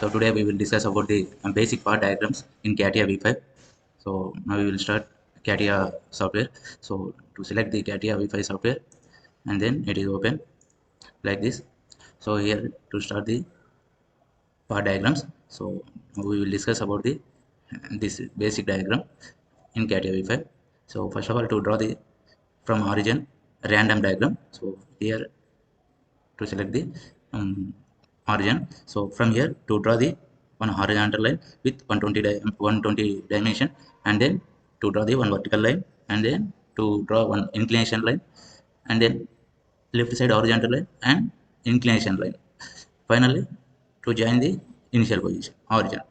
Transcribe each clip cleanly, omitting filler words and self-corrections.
So today we will discuss about the basic part diagrams in CATIA V5. So now we will start CATIA software. So to select the CATIA V5 software, and then it is open like this. So here to start the part diagrams. So we will discuss about the this basic diagram in CATIA V5. So first of all, to draw the from origin random diagram. So here to select the origin. So from here to draw the one horizontal line with 120 dimension, and then to draw the one vertical line, and then to draw one inclination line, and then left side horizontal line and inclination line. Finally, to join the initial position origin.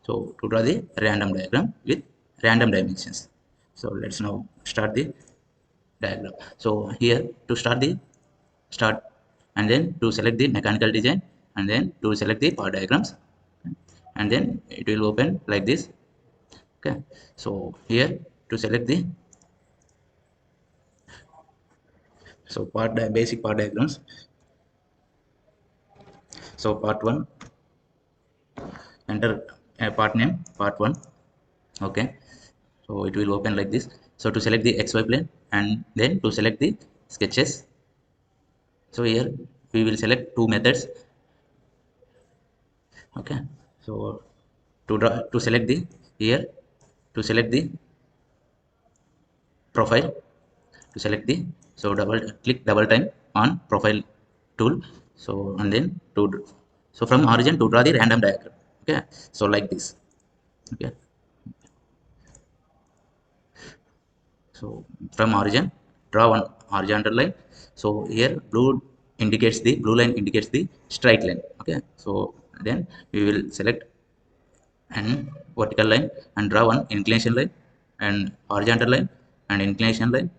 So to draw the random diagram with random dimensions. So let's now start the diagram. So here to start, and then to select the mechanical design, and then to select the power diagrams, and then it will open like this. Okay, so here to select the basic power diagrams. So part 1, enter part name part 1. Okay, so it will open like this. So to select the xy plane, and then to select the sketches. So here we will select two methods. Okay, so to select the here to select the profile, to select the, so double time on profile tool. So and then to, so from origin to draw the random diagram. Okay, so like this. Okay, so from origin draw one horizontal line. So here blue line indicates the straight line. Okay, so then we will select and vertical line and draw one inclination line and horizontal line and inclination line.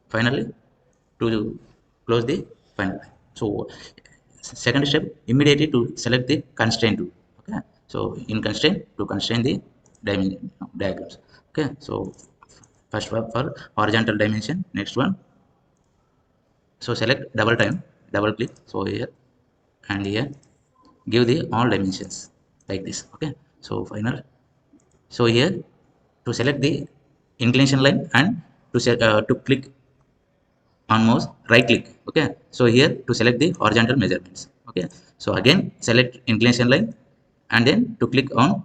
Finally, to close the final line. So second step, immediately to select the constraint tool. Okay, so in constraint, to constrain the diagrams. Okay, so first one for horizontal dimension, next one. So select double click. So here and here, give the all dimensions like this. Okay, so final. So here to select the inclination line, and to click on mouse right click. Okay, so here to select the horizontal measurements. Okay, so again select inclination line, and then to click on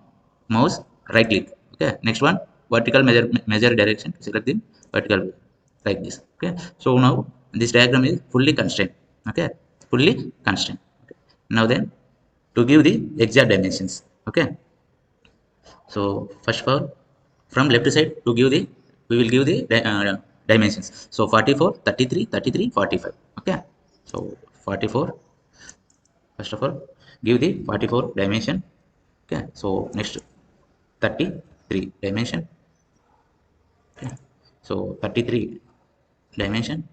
mouse right click. Okay, next one vertical measure direction, to select the vertical like this. Okay, so now this diagram is fully constrained. Okay, fully constrained. Okay. Now then to give the exact dimensions. Okay, so first of all, from left side to give the, we will give the dimensions. So 44, 33, 33, 45. Okay, so 44, first of all give the 44 dimension. Okay, so next 33 dimension. Okay, so 33 dimension.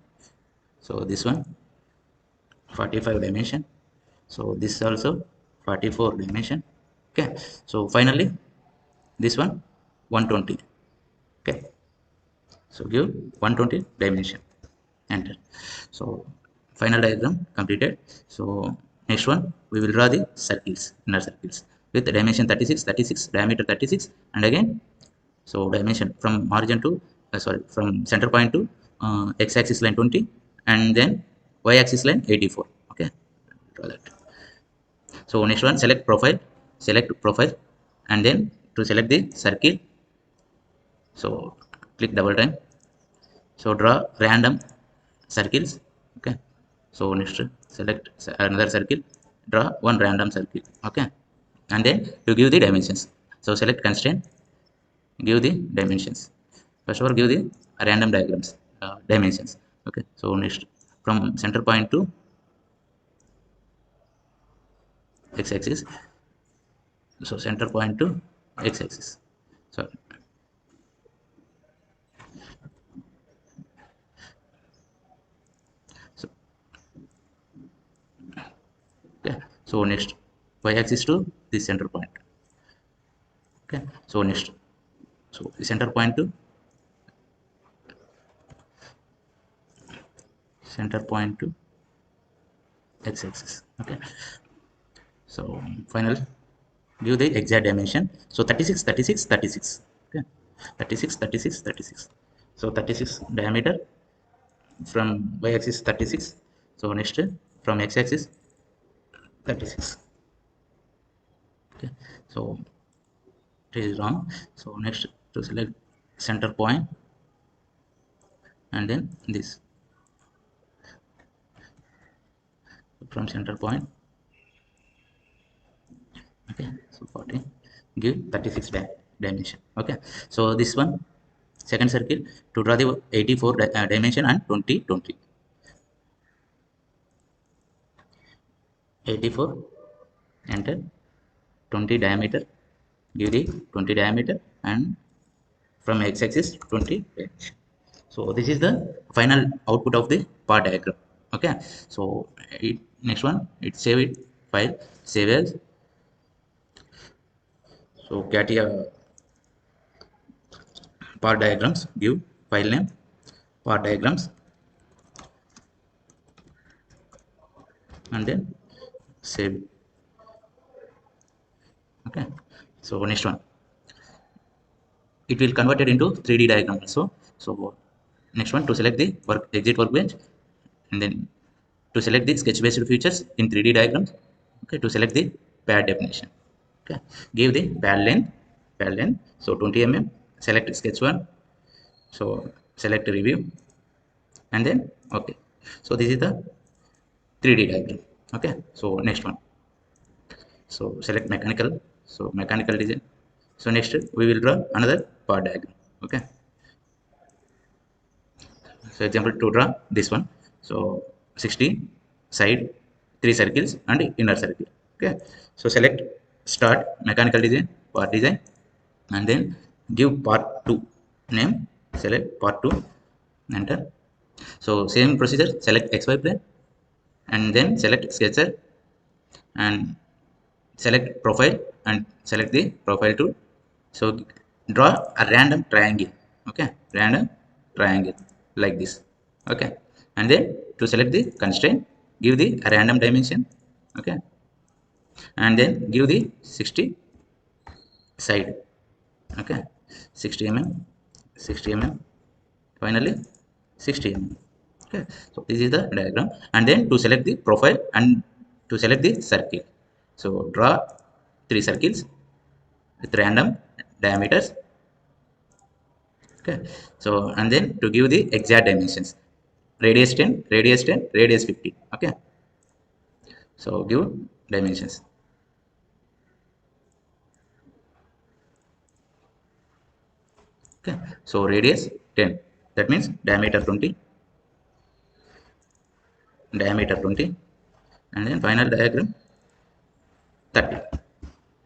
So this one 45 dimension. So this also 44 dimension. Okay, so finally this one 120. Okay, so give 120 dimension, enter. So final diagram completed. So next one we will draw the circles, inner circles with the dimension 36, 36, diameter 36, and again so dimension from origin to from center point to x-axis line 20, and then y-axis line 84. Okay, draw that. So next one, select profile, and then to select the circle. So click double time. So draw random circles. Okay, so next select another circle, draw one random circle. Okay, and then you give the dimensions. So select constraint, give the dimensions. First of all give the random diagrams dimensions. Okay, so next from center point to x-axis. So center point to x-axis. So so okay, so next y-axis to the center point. Okay, so next, so the center point to x-axis. Okay, So final, give the exact dimension. So 36, 36, 36. Okay, 36, 36, 36. So 36 diameter from y axis 36. So next from x axis 36. Okay, so it is wrong. So next to select center point, and then this from center point. Okay, so 40, give 36 dimension. Okay, so this one second circle, to draw the 84 dimension and 20 20. 84, enter, 20 diameter, give the 20 diameter, and from x axis 20 dimension. So this is the final output of the part diagram. Okay, so next one, it save it file, save as. So CATIA part diagrams, give file name part diagrams, and then save it. Okay, so next one, it will convert it into 3D diagram also. So next one, to select the exit workbench, and then to select the sketch based features in 3D diagrams. Okay, to select the pad definition. Okay, give the pad length, so 20 mm, select sketch one, so select review, and then okay. So this is the 3D diagram. Okay, so next one, so select mechanical, so mechanical design. So next we will draw another part diagram. Okay, so example, to draw this one, so 60 side, 3 circles and inner circle. Okay, so select start mechanical design, part design, and then give part 2 name, select part 2, enter. So same procedure, select xy plane, and then select sketcher, and select profile, and select the profile tool. So draw a random triangle. Okay, random triangle like this. Okay, and then to select the constraint, give the random dimension. Okay, and then give the 60 side. Okay, 60 mm, 60 mm, finally 60 mm. Okay, so this is the diagram, and then to select the profile and to select the circle, so draw 3 circles with random diameters. Okay, so and then to give the exact dimensions, radius 10, radius 10, radius 50. Okay, so give dimensions. Okay, so radius 10, that means diameter 20, diameter 20, and then final diagram 30.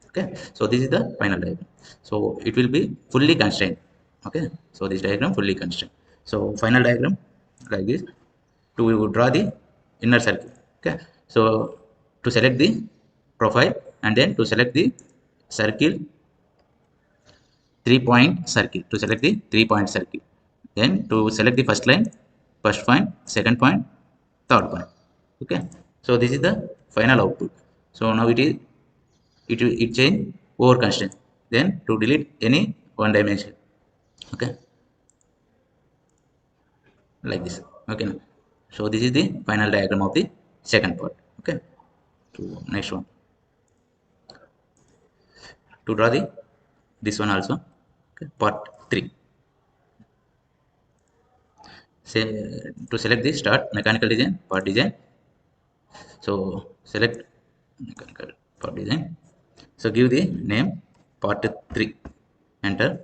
Okay, so this is the final diagram, so it will be fully constrained. Okay, so this diagram fully constrained. So final diagram like this, to draw the inner circle. Okay, so to select the profile, and then to select the circle, 3 point circle, to select the 3 point circle, then to select the first line, first point, second point, third point. Okay, so this is the final output. So now it change over constraint, then to delete any one dimension. Okay, like this. Okay, now so this is the final diagram of the second part. Okay, so next one, to draw the this one also. Okay, part 3, say to select the start mechanical design, part design. So select mechanical part design, so give the name part 3, enter,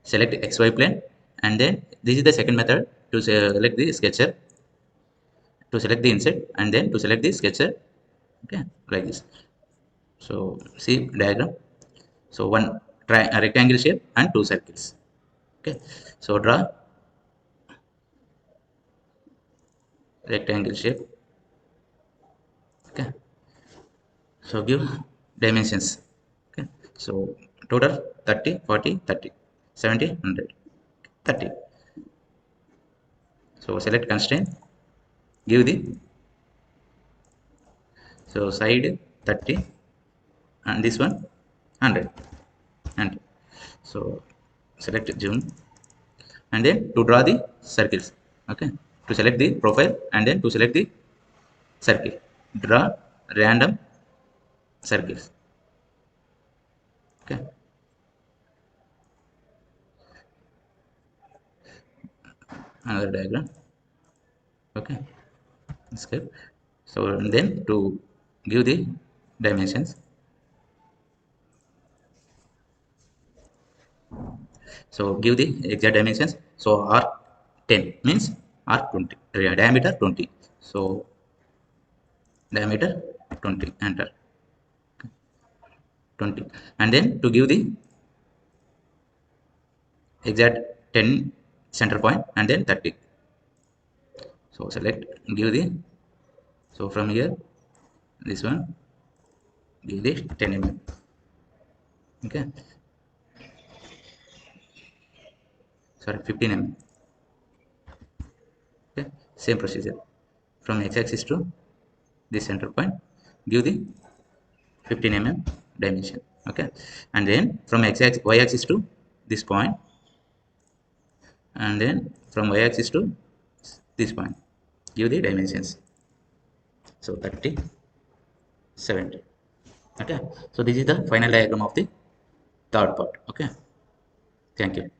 select xy plane, and then this is the second method, to select the sketcher, to select the insert, and then to select the sketcher. Okay, like this. So see diagram, so one a rectangle shape and 2 circles. Okay, so draw rectangle shape. Okay, so give dimensions. Okay, so total 30, 40, 30, 70, 100, 30. So select constraint, give the, so side 30, and this one 100. And so select zoom, and then to draw the circles, okay, to select the profile and then to select the circle, draw random circles, okay. Another diagram, okay. Escape. So then to give the dimensions, so give the exact dimensions. So arc 10 means arc 20, diameter 20, so diameter 20, enter 20, and then to give the exact 10 center point and then 30. So select, give the, so from here this one, give the 10 mm, okay, sorry 15 mm, okay. Same procedure from x-axis to this center point, give the 15 mm dimension, okay. And then from x-axis, y-axis to this point, and then from y-axis to this point, give the dimensions. So 30, 70, okay. So this is the final diagram of the third part, okay. Thank you.